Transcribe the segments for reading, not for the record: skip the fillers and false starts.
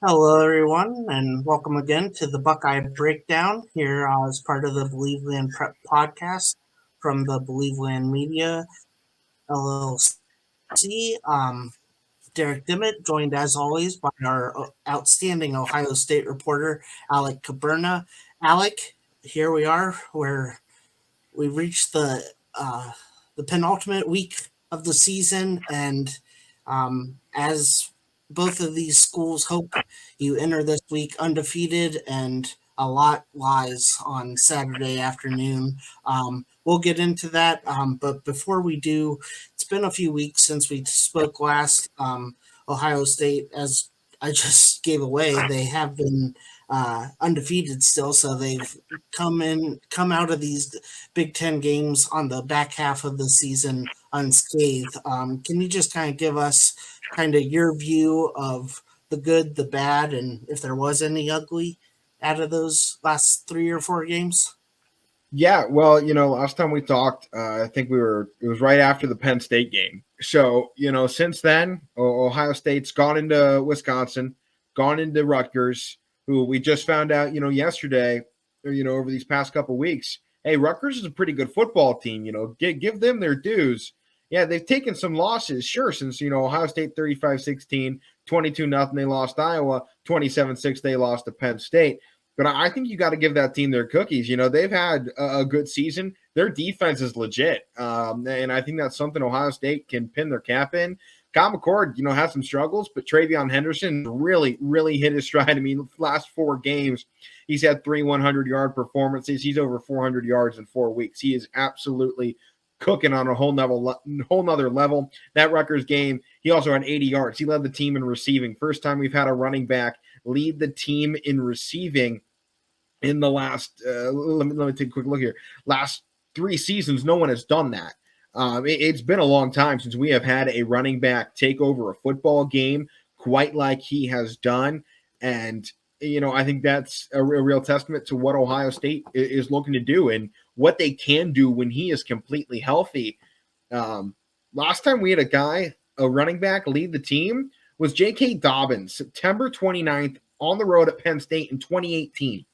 Hello, everyone, and welcome again to the Buckeye Breakdown here as part of the Believeland Prep podcast from the Believeland Media LLC. Derek Dimmitt, joined as always by our outstanding Ohio State reporter, Alek Koberna. Alek, here we are, where we reached the penultimate week of the season, and as both of these schools hope, you enter this week undefeated, and a lot lies on Saturday afternoon. We'll get into that, but before we do, it's been a few weeks since we spoke last. Ohio State, as I just gave away, they have been undefeated still, so they've come out of these Big Ten games on the back half of the season unscathed. Can you just kind of give us kind of your view of the good, the bad, and if there was any ugly out of those last 3 or 4 games? Yeah, well, last time we talked, I think it was right after the Penn State game. So, since then, Ohio State's gone into Wisconsin, gone into Rutgers, who we just found out, yesterday, or, over these past couple weeks. Hey, Rutgers is a pretty good football team, give them their dues. Yeah, they've taken some losses, sure, since, Ohio State 35-16, 22-0, they lost Iowa, 27-6, they lost to Penn State. But I think you got to give that team their cookies. They've had a good season. Their defense is legit. And I think that's something Ohio State can pin their cap in. Kyle McCord, had some struggles, but Travion Henderson really, really hit his stride. I mean, last 4 games, he's had 3 100-yard performances. He's over 400 yards in 4 weeks. He is absolutely cooking on a whole nother level. That Rutgers game, he also had 80 yards. He led the team in receiving. First time we've had a running back lead the team in receiving in the last, let me take a quick look here. Last 3 seasons, no one has done that. It's been a long time since we have had a running back take over a football game quite like he has done. And, I think that's a real testament to what Ohio State is looking to do and what they can do when he is completely healthy. Last time we had a running back, lead the team was J.K. Dobbins, September 29th on the road at Penn State in 2018.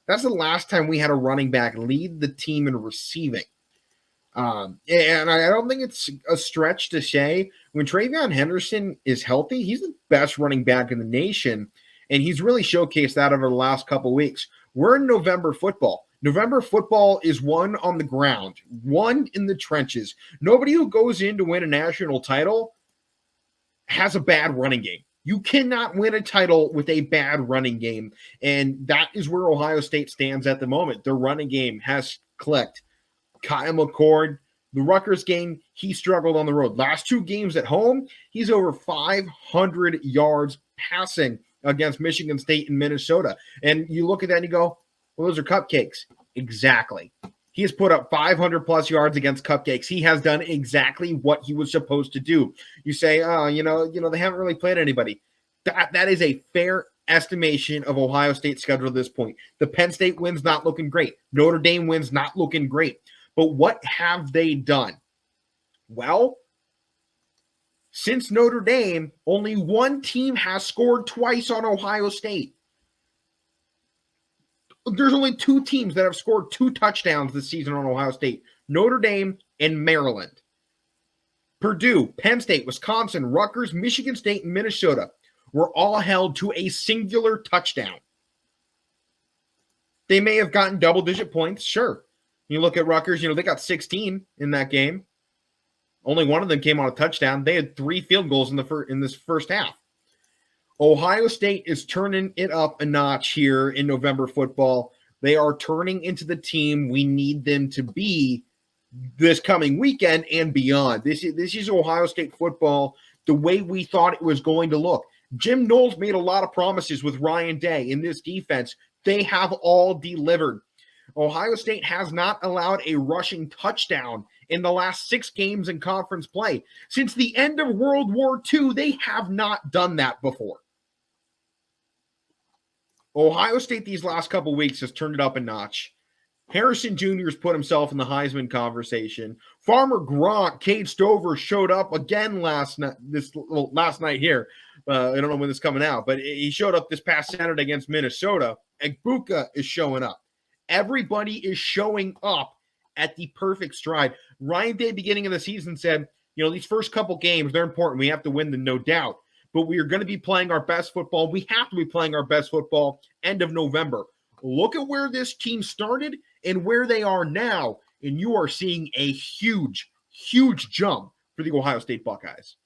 That's the last time we had a running back lead the team in receiving. And I don't think it's a stretch to say when Travion Henderson is healthy, he's the best running back in the nation, and he's really showcased that over the last couple weeks. We're in November football. November football is won on the ground, won in the trenches. Nobody who goes in to win a national title has a bad running game. You cannot win a title with a bad running game, and that is where Ohio State stands at the moment. Their running game has clicked. Kyle McCord, the Rutgers game, he struggled on the road. Last 2 games at home, he's over 500 yards passing against Michigan State and Minnesota. And you look at that and you go, well, those are cupcakes. Exactly. He has put up 500-plus yards against cupcakes. He has done exactly what he was supposed to do. You say, oh, they haven't really played anybody. That is a fair estimation of Ohio State's schedule at this point. The Penn State win's not looking great. Notre Dame win's not looking great. But what have they done? Well, since Notre Dame, only one team has scored twice on Ohio State. There's only 2 teams that have scored 2 touchdowns this season on Ohio State, Notre Dame and Maryland. Purdue, Penn State, Wisconsin, Rutgers, Michigan State, and Minnesota were all held to a singular touchdown. They may have gotten double-digit points, sure. You look at Rutgers, they got 16 in that game. Only one of them came on a touchdown. They had 3 field goals in this first half. Ohio State is turning it up a notch here in November football. They are turning into the team we need them to be this coming weekend and beyond. This is Ohio State football the way we thought it was going to look. Jim Knowles made a lot of promises with Ryan Day in this defense. They have all delivered. Ohio State has not allowed a rushing touchdown in the last 6 games in conference play. Since the end of World War II, they have not done that before. Ohio State these last couple weeks has turned it up a notch. Harrison Jr.'s put himself in the Heisman conversation. Farmer Gronk, Cade Stover showed up again last night here. I don't know when this is coming out, but he showed up this past Saturday against Minnesota. And Buka is showing up. Everybody is showing up at the perfect stride. Ryan Day, beginning of the season, said, these first couple games, they're important. We have to win them, no doubt. But we are going to be playing our best football. We have to be playing our best football end of November. Look at where this team started and where they are now, and you are seeing a huge, huge jump for the Ohio State Buckeyes.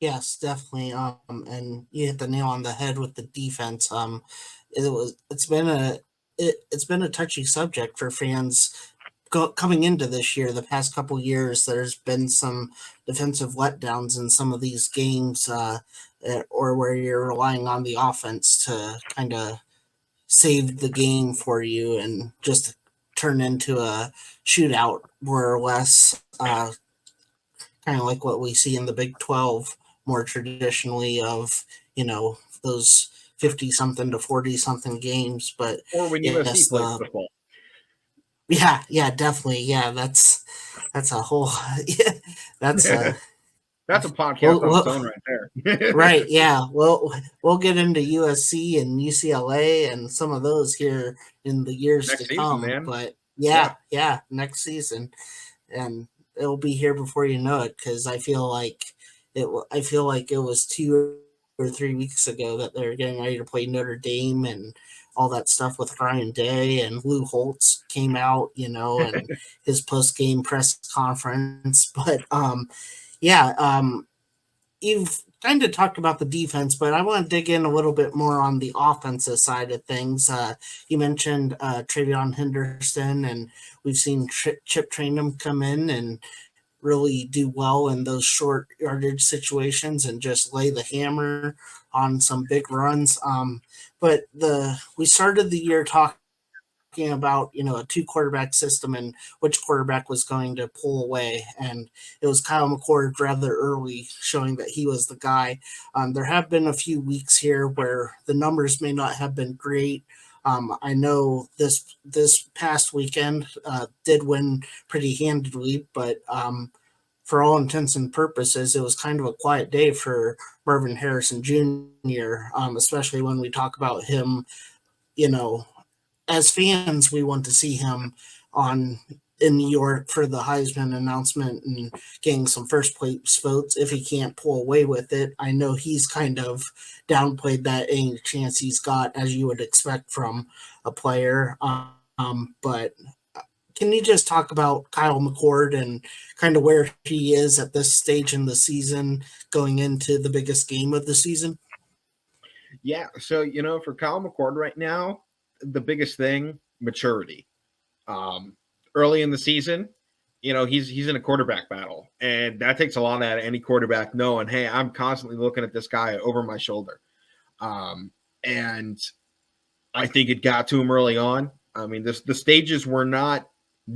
Yes, definitely. And you hit the nail on the head with the defense. It's been it's been a touchy subject for fans coming into this year. The past couple years, there's been some defensive letdowns in some of these games, or where you're relying on the offense to kind of save the game for you and just turn into a shootout more or less, kind of like what we see in the Big 12 more traditionally of, those 50 something to 40 something games. But or when yes, USC plays football. Yeah, definitely. Yeah, that's a whole yeah, that's a That's a podcast well, on its well own right there. right, yeah. We'll get into USC and UCLA and some of those here in the years to Next season, come. man. But Yeah. yeah, next season, and it'll be here before you know it. Because I feel like it was 2 or 3 weeks ago that they're getting ready to play Notre Dame and all that stuff with Ryan Day, and Lou Holtz came out, and his post game press conference. But yeah, you've kind of talked about the defense, but I want to dig in a little bit more on the offensive side of things. You mentioned Travion Henderson, and we've seen Chip Trainum come in and really do well in those short yardage situations and just lay the hammer on some big runs. But we started the year talking about a two quarterback system and which quarterback was going to pull away, and it was Kyle McCord rather early, showing that he was the guy. There have been a few weeks here where the numbers may not have been great. I know this past weekend did win pretty handedly, but for all intents and purposes, it was kind of a quiet day for Marvin Harrison Jr., especially when we talk about him. You know, as fans, we want to see him on in New York for the Heisman announcement and getting some first place votes. If he can't pull away with it, I know he's kind of downplayed that any chance he's got, as you would expect from a player. But can you just talk about Kyle McCord and kind of where he is at this stage in the season, going into the biggest game of the season? Yeah. So, for Kyle McCord right now, the biggest thing, maturity. Um, Early in the season, he's in a quarterback battle, and that takes a lot out of any quarterback knowing, hey, I'm constantly looking at this guy over my shoulder. And I think it got to him early on. I mean, the stages were not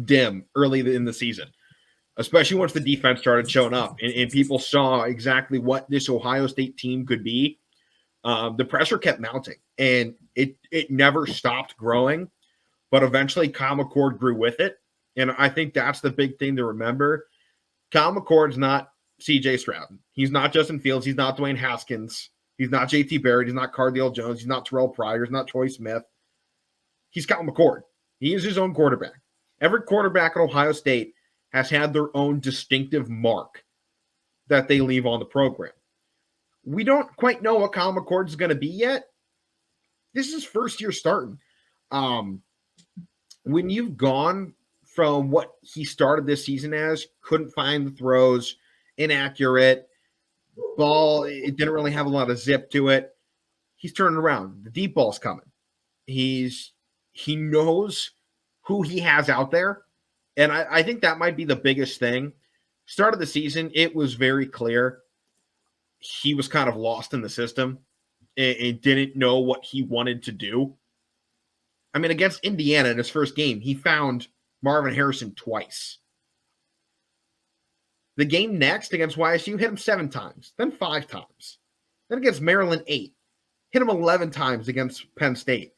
dim early in the season, especially once the defense started showing up and people saw exactly what this Ohio State team could be. The pressure kept mounting, and it never stopped growing. But eventually, Kyle McCord grew with it, and I think that's the big thing to remember. Kyle McCord's not C.J. Stroud. He's not Justin Fields. He's not Dwayne Haskins. He's not J.T. Barrett. He's not Cardale Jones. He's not Terrell Pryor. He's not Troy Smith. He's Kyle McCord. He is his own quarterback. Every quarterback at Ohio State has had their own distinctive mark that they leave on the program. We don't quite know what Kyle McCord is going to be yet. This is his first year starting. When you've gone from what he started this season as, couldn't find the throws, inaccurate, ball, it didn't really have a lot of zip to it. He's turning around. The deep ball's coming. He knows who he has out there. And I think that might be the biggest thing. Start of the season, it was very clear he was kind of lost in the system and didn't know what he wanted to do. I mean, against Indiana in his first game, he found Marvin Harrison twice. The game next against YSU hit him 7 times, then 5 times. Then against Maryland, 8. Hit him 11 times against Penn State.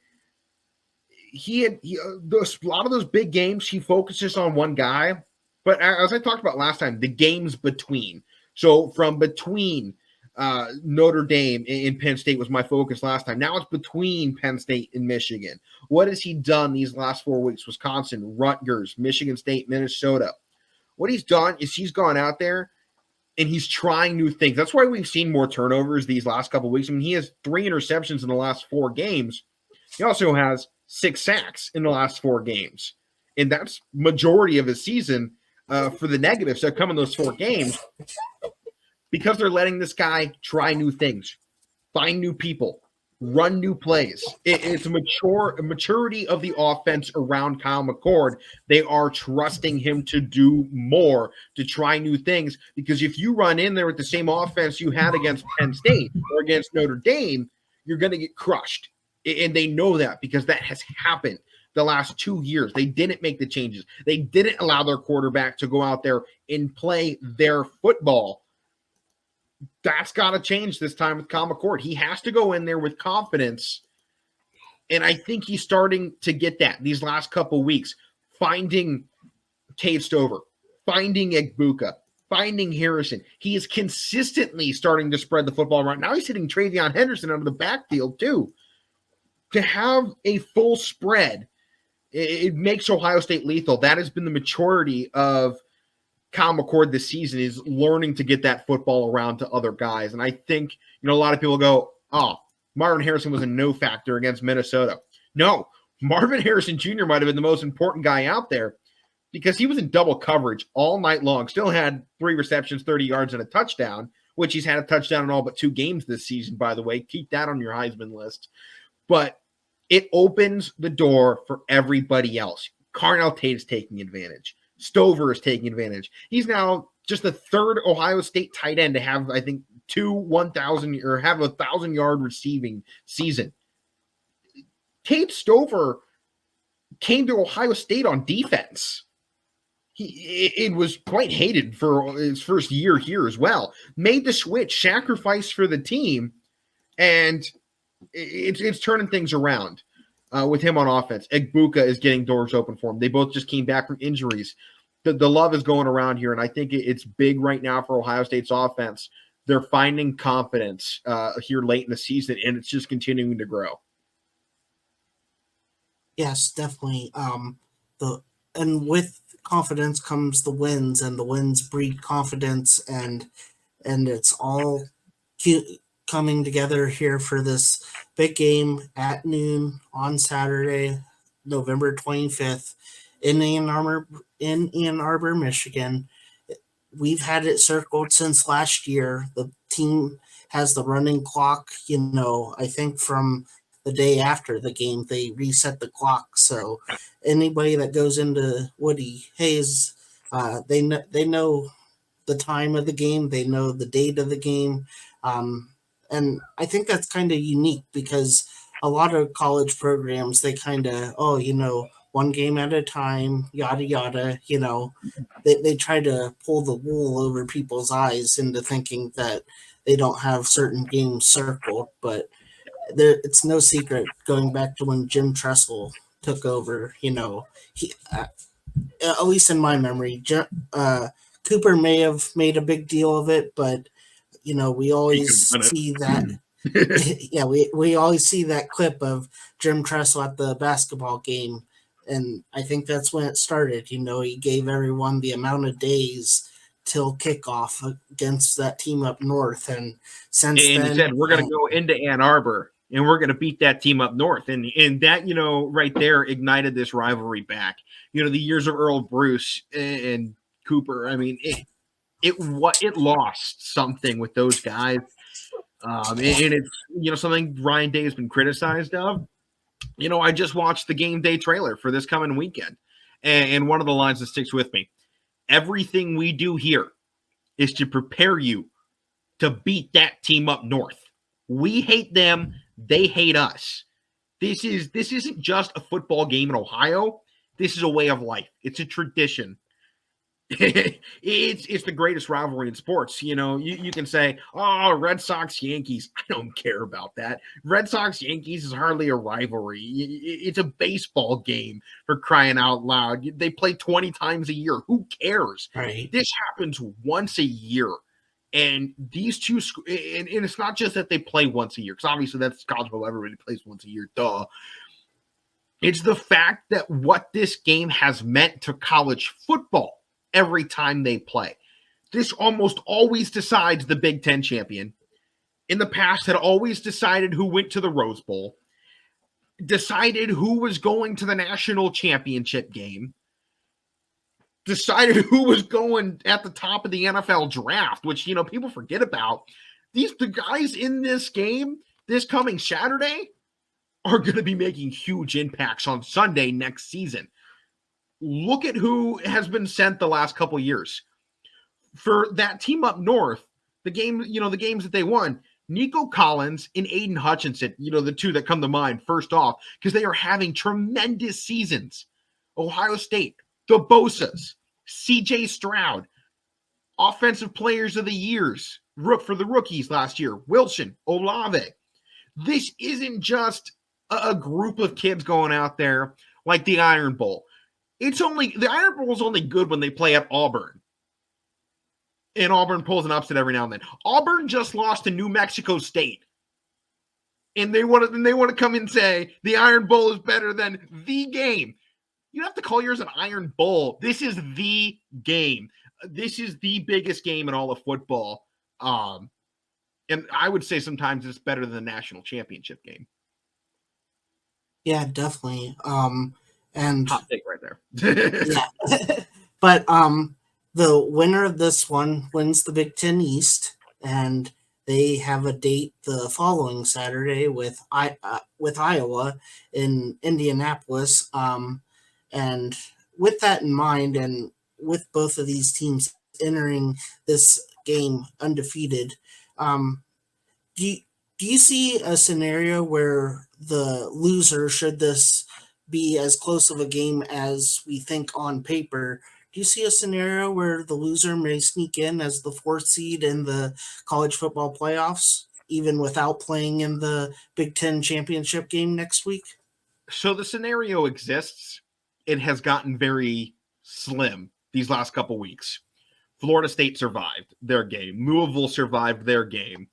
a lot of those big games, he focuses on one guy. But as I talked about last time, the games between. So from between Notre Dame and Penn State was my focus last time. Now it's between Penn State and Michigan. What has he done these last 4 weeks? Wisconsin, Rutgers, Michigan State, Minnesota. What he's done is he's gone out there and he's trying new things. That's why we've seen more turnovers these last couple of weeks. I mean, he has 3 interceptions in the last 4 games. He also has 6 sacks in the last 4 games. And that's majority of his season for the negatives that come in those 4 games because they're letting this guy try new things, find new people, run new plays. It's a maturity of the offense around Kyle McCord. They are trusting him to do more, to try new things, because if you run in there with the same offense you had against Penn State or against Notre Dame, you're going to get crushed. And they know that because that has happened the last 2 years. They didn't make the changes. They didn't allow their quarterback to go out there and play their football. That's got to change this time with Kyle McCord. He has to go in there with confidence. And I think he's starting to get that these last couple weeks, finding Cade Stover, finding Egbuka, finding Harrison. He is consistently starting to spread the football around. Now he's hitting Travion Henderson out of the backfield too. To have a full spread, it makes Ohio State lethal. That has been the maturity of Kyle McCord this season, is learning to get that football around to other guys. And I think, a lot of people go, oh, Marvin Harrison was a no factor against Minnesota. No, Marvin Harrison Jr. might have been the most important guy out there because he was in double coverage all night long. Still had 3 receptions, 30 yards, and a touchdown, which he's had a touchdown in all but 2 games this season, by the way. Keep that on your Heisman list. But it opens the door for everybody else. Carnell Tate is taking advantage. Stover is taking advantage. He's now just the 3rd Ohio State tight end to have, I think, 1,000 or have a 1,000-yard receiving season. Cade Stover came to Ohio State on defense. It was quite hated for his first year here as well. Made the switch, sacrificed for the team, and it's turning things around with him on offense. Egbuka is getting doors open for him. They both just came back from injuries. The love is going around here, and I think it's big right now for Ohio State's offense. They're finding confidence here late in the season, and it's just continuing to grow. Yes, definitely. And with confidence comes the wins, and the wins breed confidence, and it's all coming together here for this big game at noon on Saturday, November 25th, in Ann Arbor, Michigan. We've had it circled since last year. The team has the running clock. I think from the day after the game, they reset the clock. So anybody that goes into Woody Hayes, they know the time of the game. They know the date of the game. And I think that's kind of unique because a lot of college programs, they kind of, one game at a time, yada, yada, they try to pull the wool over people's eyes into thinking that they don't have certain games circled. But it's no secret going back to when Jim Tressel took over, he, at least in my memory, Cooper may have made a big deal of it, but we always see that. Yeah, we always see that clip of Jim Tressel at the basketball game, and I think that's when it started. He gave everyone the amount of days till kickoff against that team up north, and since then he said we're going to go into Ann Arbor and we're going to beat that team up north, and that right there ignited this rivalry back. The years of Earl Bruce and Cooper. I mean, it lost something with those guys. And it's, something Ryan Day has been criticized of. I just watched the game day trailer for this coming weekend. And one of the lines that sticks with me, everything we do here is to prepare you to beat that team up north. We hate them. They hate us. This isn't just a football game in Ohio. This is a way of life. It's a tradition. It's the greatest rivalry in sports. You can say, oh, Red Sox Yankees. I don't care about that. Red Sox Yankees is hardly a rivalry. It's a baseball game, for crying out loud. They play 20 times a year. Who cares? Right. This happens once a year. And these two, and it's not just that they play once a year, because obviously that's college football. Everybody plays once a year. Duh. It's the fact that what this game has meant to college football every time they play. This almost always decides the Big Ten champion. In the past, had always decided who went to the Rose Bowl, decided who was going to the national championship game, decided who was going at the top of the NFL draft, which, people forget about. The guys in this game this coming Saturday are going to be making huge impacts on Sunday next season. Look at who has been sent the last couple years. For that team up north, the games that they won, Nico Collins and Aiden Hutchinson, the two that come to mind first off, because they are having tremendous seasons. Ohio State, the Bosas, CJ Stroud, offensive players of the years, for the rookies last year, Wilson, Olave. This isn't just a group of kids going out there like the Iron Bowl. The Iron Bowl is only good when they play at Auburn. And Auburn pulls an upset every now and then. Auburn just lost to New Mexico State. And they want to come and say the Iron Bowl is better than the game. You have to call yours an Iron Bowl. This is the game. This is the biggest game in all of football. And I would say sometimes it's better than the national championship game. Yeah, definitely. And hot take right there. yeah, but the winner of this one wins the Big Ten East, and they have a date the following Saturday with Iowa in Indianapolis. And with that in mind, and with both of these teams entering this game undefeated, do you, do you see a scenario where the loser, should this be as close of a game as we think on paper, do you see a scenario where the loser may sneak in as the fourth seed in the college football playoffs, even without playing in the Big Ten championship game next week? So the scenario exists. It has gotten very slim these last couple weeks. Florida State survived their game. Louisville survived their game.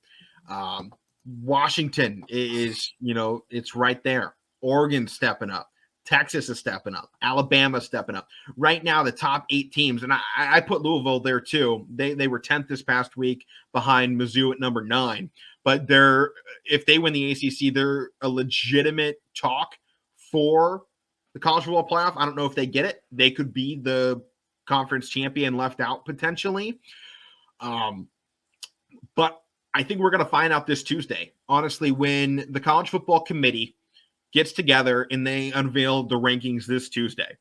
Washington is, it's right there. Oregon stepping up. Texas is stepping up. Alabama stepping up. Right now, the top 8 teams, and I put Louisville there too. They were 10th this past week behind Mizzou at number 9. But if they win the ACC, they're a legitimate talk for the college football playoff. I don't know if they get it. They could be the conference champion left out potentially. But I think we're going to find out this Tuesday, honestly, when the college football committee gets together and they unveil the rankings this Tuesday.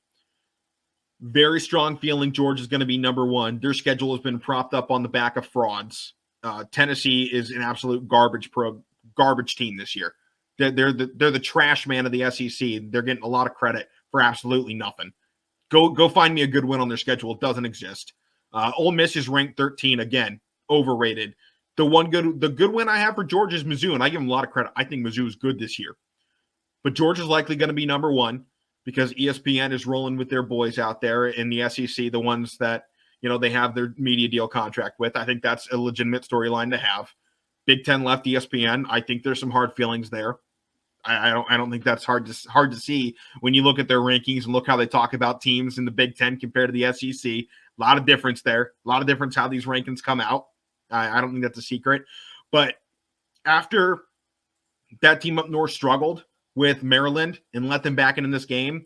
Very strong feeling Georgia is going to be number 1. Their schedule has been propped up on the back of frauds. Tennessee is an absolute garbage team this year. They're the trash man of the SEC. They're getting a lot of credit for absolutely nothing. Go find me a good win on their schedule. It doesn't exist. Ole Miss is ranked 13 again, overrated. The good win I have for Georgia is Mizzou, and I give them a lot of credit. I think Mizzou is good this year. But Georgia's likely going to be number 1 because ESPN is rolling with their boys out there in the SEC, the ones that, they have their media deal contract with. I think that's a legitimate storyline to have. Big Ten left ESPN. I think there's some hard feelings there. I don't think that's hard to see when you look at their rankings and look how they talk about teams in the Big Ten compared to the SEC. A lot of difference there. A lot of difference how these rankings come out. I don't think that's a secret. But after that team up north struggled with Maryland and let them back in this game,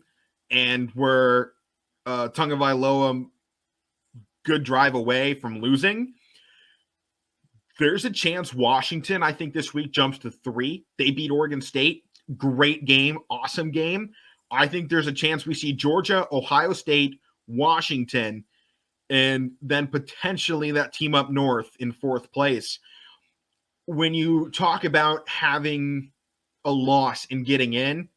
and were Tagovailoa good drive away from losing, there's a chance Washington, I think, this week jumps to 3. They beat Oregon State. Great game. Awesome game. I think there's a chance we see Georgia, Ohio State, Washington, and then potentially that team up north in 4th place. When you talk about having a loss and getting in,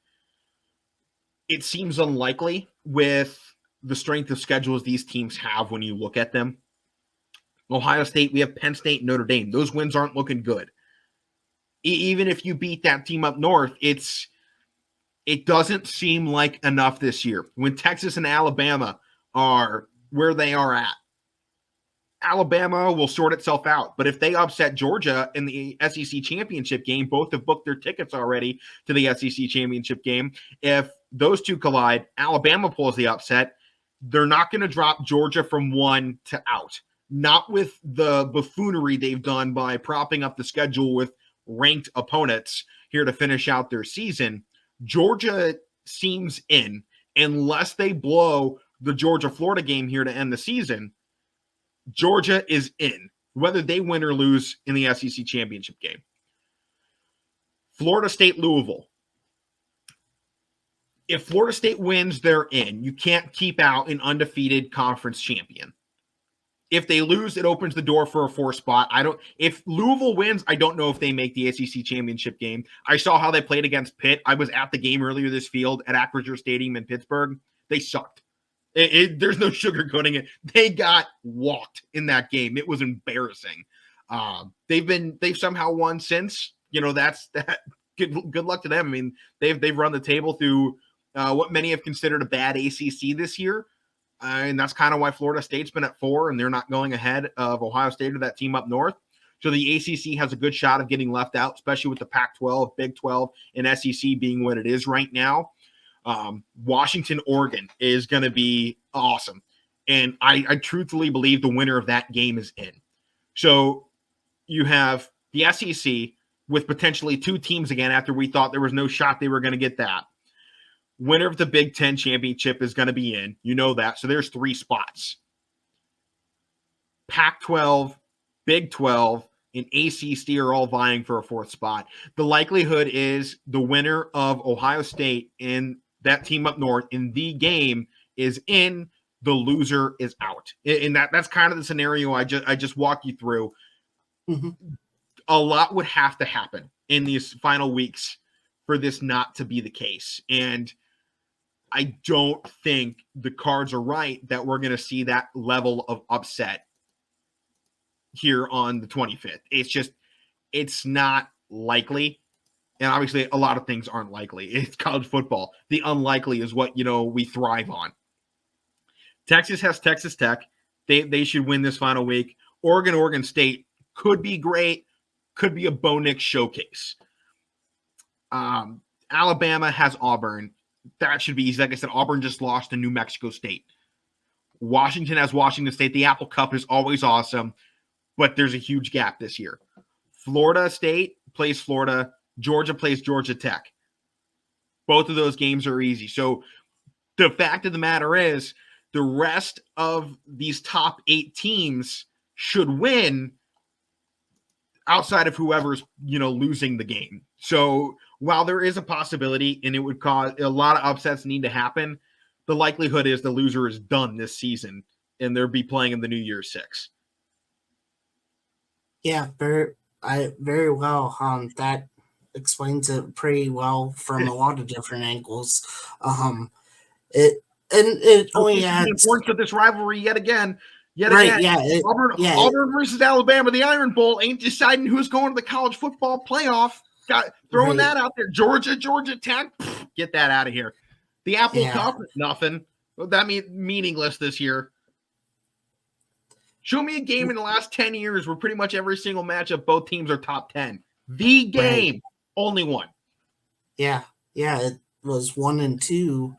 it seems unlikely with the strength of schedules these teams have when you look at them. Ohio State, we have Penn State, Notre Dame. Those wins aren't looking good. Even if you beat that team up north, it doesn't seem like enough this year. When Texas and Alabama are where they are at, Alabama will sort itself out. But if they upset Georgia in the SEC championship game, both have booked their tickets already to the SEC championship game. If those two collide, Alabama pulls the upset, they're not going to drop Georgia from 1 to out. Not with the buffoonery they've done by propping up the schedule with ranked opponents here to finish out their season. Georgia seems in, unless they blow the Georgia-Florida game here to end the season. Georgia is in, whether they win or lose in the SEC championship game. Florida State, Louisville. If Florida State wins, they're in. You can't keep out an undefeated conference champion. If they lose, it opens the door for a 4th spot. If Louisville wins, I don't know if they make the SEC championship game. I saw how they played against Pitt. I was at the game earlier this field at Acrisure Stadium in Pittsburgh. They sucked. There's no sugarcoating it. They got walked in that game. It was embarrassing. They've somehow won since. That's that. Good luck to them. I mean, they've run the table through what many have considered a bad ACC this year. And that's kind of why Florida State's been at 4, and they're not going ahead of Ohio State or that team up north. So the ACC has a good shot of getting left out, especially with the Pac-12, Big 12, and SEC being what it is right now. Washington, Oregon is going to be awesome. And I truthfully believe the winner of that game is in. So you have the SEC with potentially 2 teams again after we thought there was no shot they were going to get that. Winner of the Big Ten championship is going to be in. You know that. So there's 3 spots. Pac-12, Big 12, and ACC are all vying for a 4th spot. The likelihood is the winner of Ohio State and that team up north in the game is in, the loser is out. And that's kind of the scenario I just walked you through. Mm-hmm. A lot would have to happen in these final weeks for this not to be the case. And I don't think the cards are right that we're going to see that level of upset here on the 25th. It's not likely. And obviously a lot of things aren't likely. It's college football. The unlikely is what, we thrive on. Texas has Texas Tech. They should win this final week. Oregon State could be great. Could be a Bo Nix showcase. Alabama has Auburn. That should be easy. Like I said, Auburn just lost to New Mexico State. Washington has Washington State. The Apple Cup is always awesome, but there's a huge gap this year. Florida State plays Florida. Georgia plays Georgia Tech. Both of those games are easy. So the fact of the matter is the rest of these top 8 teams should win outside of whoever's, losing the game. So while there is a possibility and it would cause a lot of upsets need to happen, the likelihood is the loser is done this season and they'll be playing in the New Year's 6. Yeah, very well. That explains it pretty well from a lot of different angles. It only adds the importance of this rivalry yet again. Right, again. yeah. Auburn versus Alabama, the Iron Bowl ain't deciding who's going to the college football playoff. Throwing that out there. Georgia Tech, get that out of here. The Apple Cup, nothing. That means meaningless this year. Show me a game in the last 10 years where pretty much every single matchup, both teams are top 10. The game, only one. Yeah, it was 1 and 2.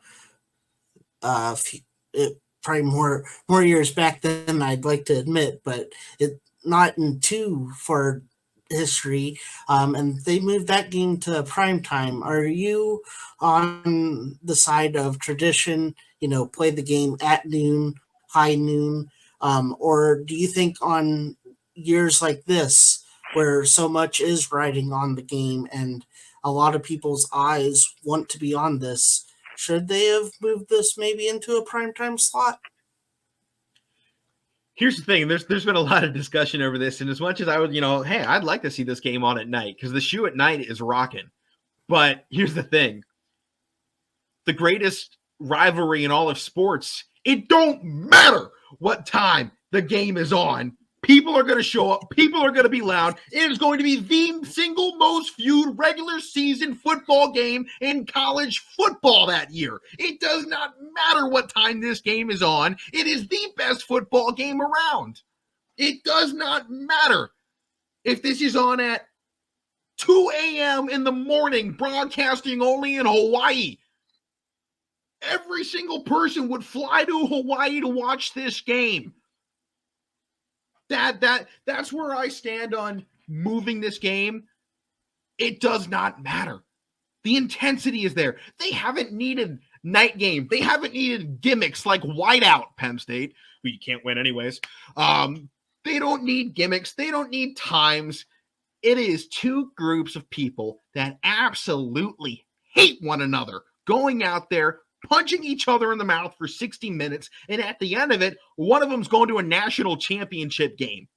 Probably more years back than I'd like to admit, but it not in 2 for history. And they moved that game to prime time. Are you on the side of tradition? Play the game at noon, high noon, or do you think on years like this where so much is riding on the game and a lot of people's eyes want to be on this? Should they have moved this maybe into a primetime slot? Here's the thing. There's been a lot of discussion over this. And as much as I would, hey, I'd like to see this game on at night because the shoe at night is rocking. But here's the thing. The greatest rivalry in all of sports It don't matter what time the game is on. People are going to show up. People are going to be loud. It is going to be the single most viewed regular season football game in college football that year. It does not matter what time this game is on. It is the best football game around. It does not matter if this is on at 2 a.m. in the morning, broadcasting only in Hawaii. Every single person would fly to Hawaii to watch this game. That's where I stand on moving this game. It does not matter. The intensity is there. They haven't needed night game. They haven't needed gimmicks like whiteout, Penn State, who you can't win anyways. They don't need gimmicks. They don't need times. It is two groups of people that absolutely hate one another going out there, punching each other in the mouth for 60 minutes, and at the end of it, one of them's going to a national championship game.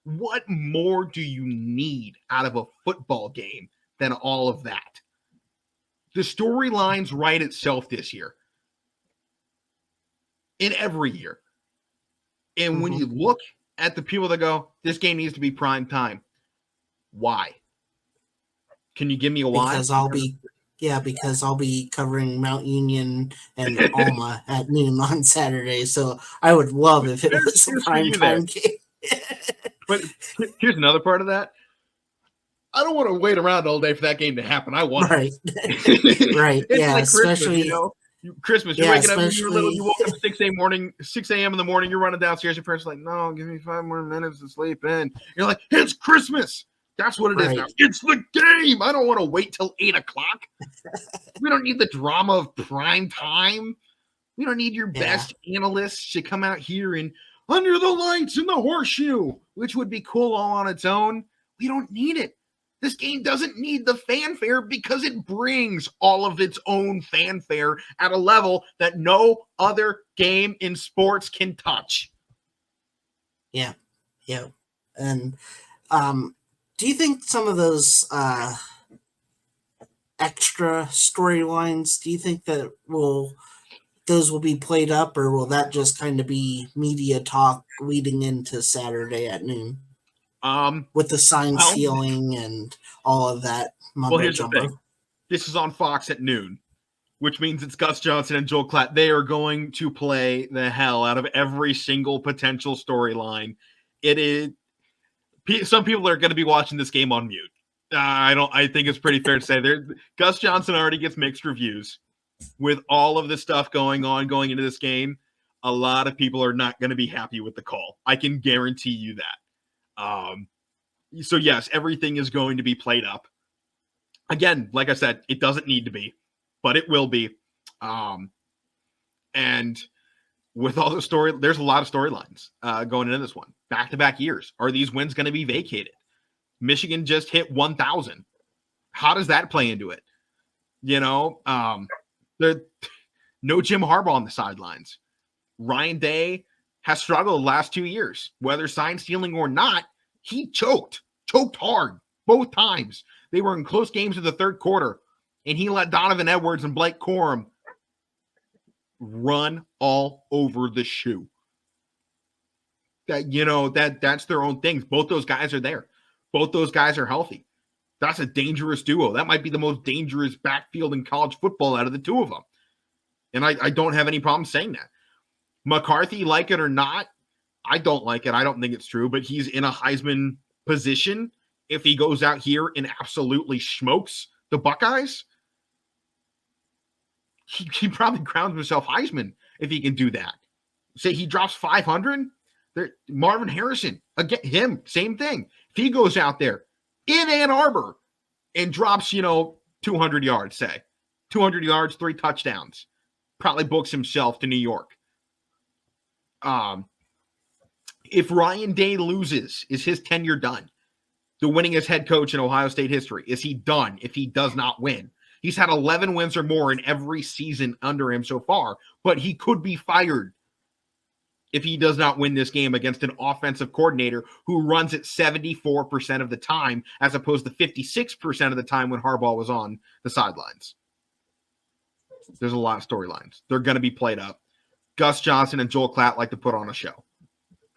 What more do you need out of a football game than all of that? The storylines write itself this year. In every year. And when you look at the people that go, this game needs to be prime time. Why? Can you give me a why? Because I'll be covering Mount Union and Alma at noon on Saturday. So I would love if it was a prime time game. But here's another part of that. I don't want to wait around all day for that game to happen. I want right. Right. It's yeah, like Christmas, especially Christmas. You're waking up when you're little, you woke up 6 a.m. in the morning, you're running downstairs, your parents are like, no, give me 5 more minutes to sleep in. You're like, it's Christmas. That's what it is now. It's the game. I don't want to wait till 8 o'clock. We don't need the drama of prime time. We don't need your best analysts to come out here and under the lights in the horseshoe, which would be cool all on its own. We don't need it. This game doesn't need the fanfare because it brings all of its own fanfare at a level that no other game in sports can touch. Yeah. And do you think some of those extra storylines, do you think that those will be played up, or will that just kind of be media talk leading into Saturday at noon? With the sign stealing and all of that. Here's the thing. This is on Fox at noon, which means it's Gus Johnson and Joel Klatt. They are going to play the hell out of every single potential storyline. It is. Some people are going to be watching this game on mute. I think it's pretty fair to say Gus Johnson already gets mixed reviews with all of the stuff going into this game. A lot of people are not going to be happy with the call. I can guarantee you that. So yes, everything is going to be played up. Again, like I said, it doesn't need to be, but it will be. And with all the story, there's a lot of storylines going into this one. Back-to-back years. Are these wins going to be vacated? Michigan just hit 1,000. How does that play into it? No Jim Harbaugh on the sidelines. Ryan Day has struggled the last 2 years. Whether sign stealing or not, he choked hard both times. They were in close games in the third quarter, and he let Donovan Edwards and Blake Corum run all over the shoe. That's their own things. Both those guys are there. Both those guys are healthy. That's a dangerous duo. That might be the most dangerous backfield in college football out of the two of them. And I don't have any problem saying that. McCarthy, like it or not, I don't like it. I don't think it's true, but he's in a Heisman position. If he goes out here and absolutely smokes the Buckeyes, he probably crowns himself Heisman if he can do that. Say he drops 500. Marvin Harrison, again, him, same thing. If he goes out there in Ann Arbor and drops, 200 yards, say 200 yards, 3 touchdowns, probably books himself to New York. If Ryan Day loses, is his tenure done? The winningest head coach in Ohio State history, is he done if he does not win? He's had 11 wins or more in every season under him so far, but he could be fired if he does not win this game against an offensive coordinator who runs it 74% of the time, as opposed to 56% of the time when Harbaugh was on the sidelines. There's a lot of storylines. They're going to be played up. Gus Johnson and Joel Klatt like to put on a show.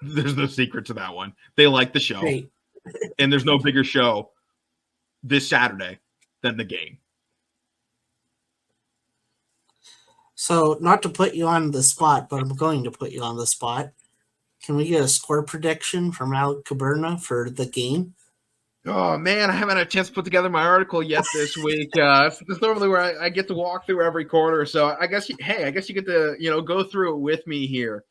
There's no secret to that one. They like the show. Great. And there's no bigger show this Saturday than the game. So, not to put you on the spot, but I'm going to put you on the spot. Can we get a score prediction from Alek Koberna for the game? Oh man, I haven't had a chance to put together my article yet this week. This is normally where I get to walk through every quarter, so I guess you get to go through it with me here.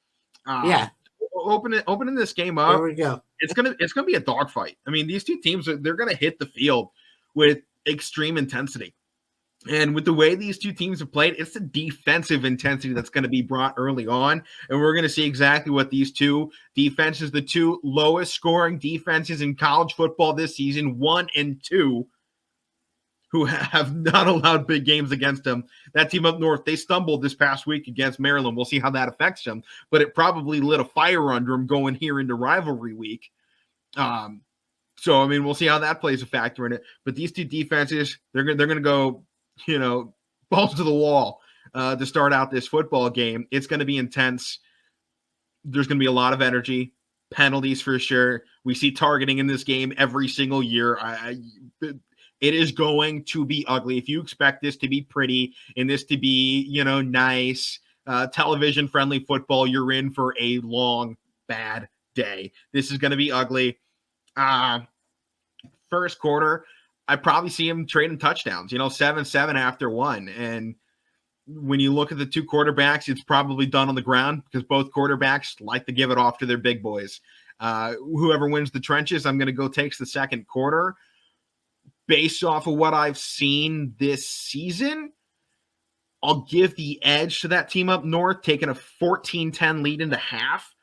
Yeah. Opening this game up. There we go. It's gonna be a dogfight. I mean, these two teams they're gonna hit the field with extreme intensity. And with the way these two teams have played, it's the defensive intensity that's going to be brought early on. And we're going to see exactly what these two defenses, the two lowest scoring defenses in college football this season, 1 and 2, who have not allowed big games against them. That team up north, they stumbled this past week against Maryland. We'll see how that affects them. But it probably lit a fire under them going here into rivalry week. So, I mean, we'll see how that plays a factor in it. But these two defenses, they're going to go balls to the wall to start out this football game. It's going to be intense. There's going to be a lot of energy, penalties for sure. We see targeting in this game every single year. It is going to be ugly. If you expect this to be pretty and this to be, nice, television-friendly football, you're in for a long, bad day. This is going to be ugly. First quarter, I probably see him trading touchdowns, 7-7 after one. And when you look at the two quarterbacks, it's probably done on the ground because both quarterbacks like to give it off to their big boys. Whoever wins the trenches, I'm going to go takes the second quarter. Based off of what I've seen this season, I'll give the edge to that team up north, taking a 14-10 lead into half.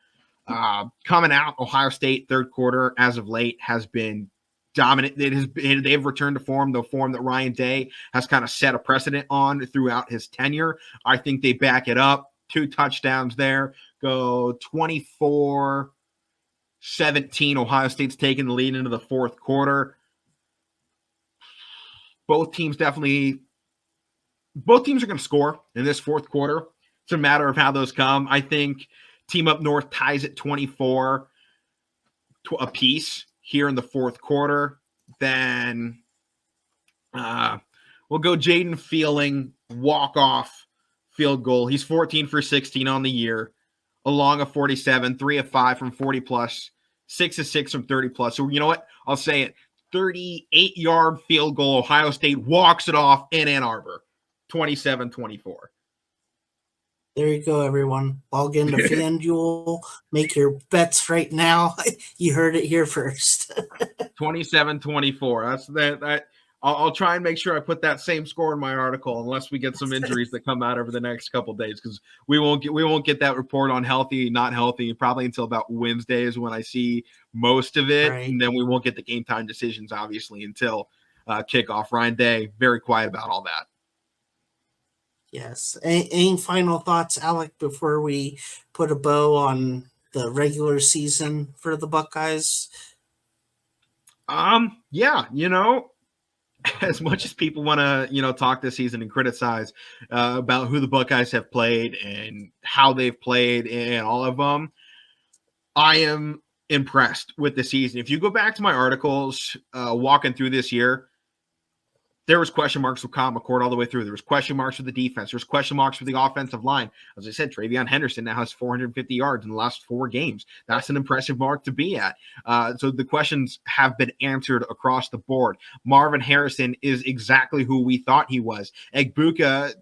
Coming out, Ohio State third quarter as of late has been dominant. They've returned to form, the form that Ryan Day has kind of set a precedent on throughout his tenure. I think they back it up. 2 touchdowns there. Go 24-17. Ohio State's taking the lead into the fourth quarter. Both teams are going to score in this fourth quarter. It's a matter of how those come. I think team up north ties at 24 apiece here in the fourth quarter. Then we'll go Jaden Feeling, walk-off field goal. He's 14 for 16 on the year, along a 47, 3 of 5 from 40+, 6 of 6 from 30+. So you know what? I'll say it. 38-yard field goal. Ohio State walks it off in Ann Arbor, 27-24. There you go, everyone. Log into FanDuel. Make your bets right now. You heard it here first. 27-24. That's that. I'll try and make sure I put that same score in my article, unless we get some injuries that come out over the next couple of days, because we won't get that report on healthy, not healthy, probably until about Wednesday is when I see most of it, right. And then we won't get the game time decisions obviously until kickoff. Ryan Day very quiet about all that. Yes. Any final thoughts, Alek, before we put a bow on the regular season for the Buckeyes? Yeah, as much as people want to, talk this season and criticize about who the Buckeyes have played and how they've played and all of them, I am impressed with the season. If you go back to my articles walking through this year, there was question marks with Kyle McCord all the way through. There was question marks with the defense. There's question marks with the offensive line. As I said, Travion Henderson now has 450 yards in the last 4 games. That's an impressive mark to be at. So the questions have been answered across the board. Marvin Harrison is exactly who we thought he was. Egbuka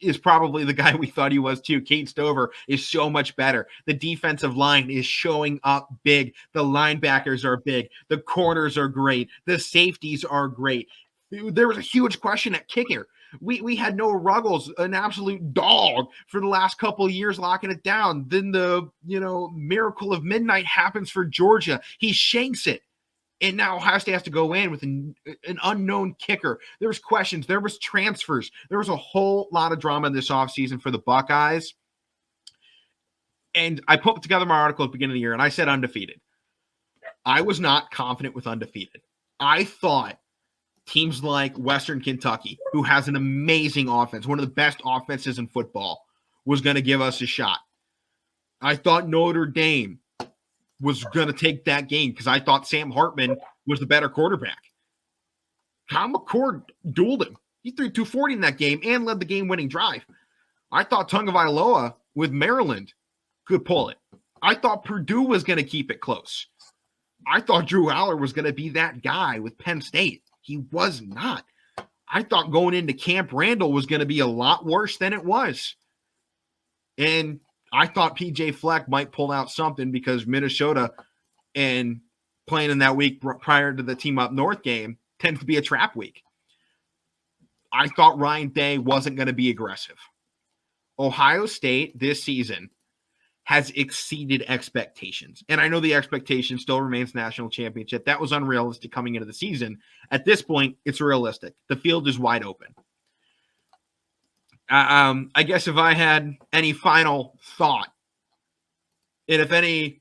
is probably the guy we thought he was too. Kate Stover is so much better. The defensive line is showing up big. The linebackers are big. The corners are great. The safeties are great. There was a huge question at kicker. We had Noah Ruggles, an absolute dog for the last couple of years, locking it down. Then the miracle of midnight happens for Georgia. He shanks it. And now Ohio State has to go in with an unknown kicker. There was questions. There was transfers. There was a whole lot of drama this offseason for the Buckeyes. And I put together my article at the beginning of the year, and I said undefeated. I was not confident with undefeated. I thought teams like Western Kentucky, who has an amazing offense, one of the best offenses in football, was going to give us a shot. I thought Notre Dame was going to take that game because I thought Sam Hartman was the better quarterback. Kyle McCord dueled him. He threw 240 in that game and led the game-winning drive. I thought Tagovailoa with Maryland could pull it. I thought Purdue was going to keep it close. I thought Drew Aller was going to be that guy with Penn State. He was not. I thought going into Camp Randall was going to be a lot worse than it was. And I thought PJ Fleck might pull out something because Minnesota and playing in that week prior to the Team Up North game tends to be a trap week. I thought Ryan Day wasn't going to be aggressive. Ohio State this season has exceeded expectations. And I know the expectation still remains national championship. That was unrealistic coming into the season. At this point, it's realistic. The field is wide open. I guess if I had any final thought, and if any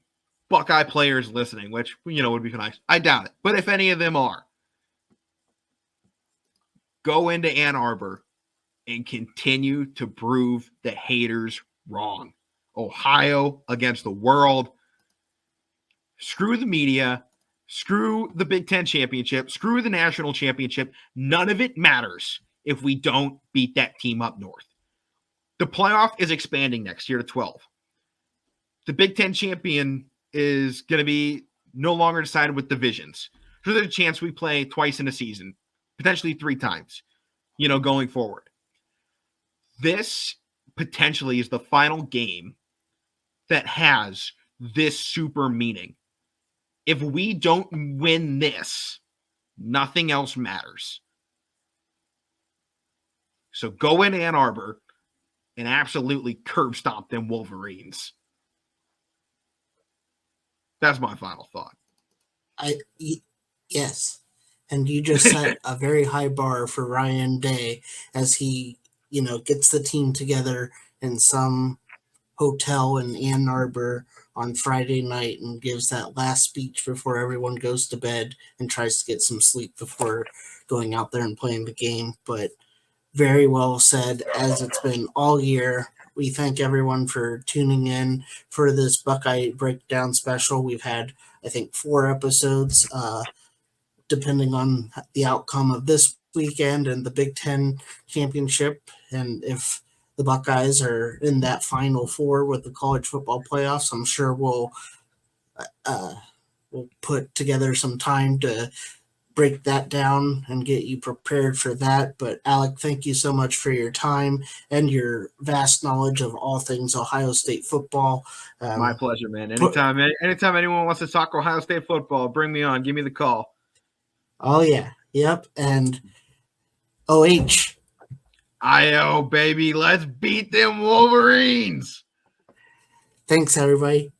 Buckeye players listening, which, would be nice. I doubt it. But if any of them are, go into Ann Arbor and continue to prove the haters wrong. Ohio against the world. Screw the media. Screw the Big Ten championship. Screw the national championship. None of it matters if we don't beat that team up north. The playoff is expanding next year to 12. The Big Ten champion is going to be no longer decided with divisions. So there's a chance we play twice in a season, potentially 3 times, going forward. This potentially is the final game that has this super meaning. If we don't win this, nothing else matters. So go in Ann Arbor and absolutely curb stomp them Wolverines. That's my final thought. Yes. And you just set a very high bar for Ryan Day as he, gets the team together in some hotel in Ann Arbor on Friday night and gives that last speech before everyone goes to bed and tries to get some sleep before going out there and playing the game. But very well said, as it's been all year. We thank everyone for tuning in for this Buckeye Breakdown special. We've had, I think, 4 episodes, depending on the outcome of this weekend and the Big Ten championship. And if the Buckeyes are in that Final Four with the college football playoffs, I'm sure we'll put together some time to break that down and get you prepared for that. But Alek, thank you so much for your time and your vast knowledge of all things Ohio State football. My pleasure, man. Anytime anyone wants to talk Ohio State football, bring me on. Give me the call. Oh, yeah. Yep. And OH. IO, baby. Let's beat them Wolverines. Thanks, everybody.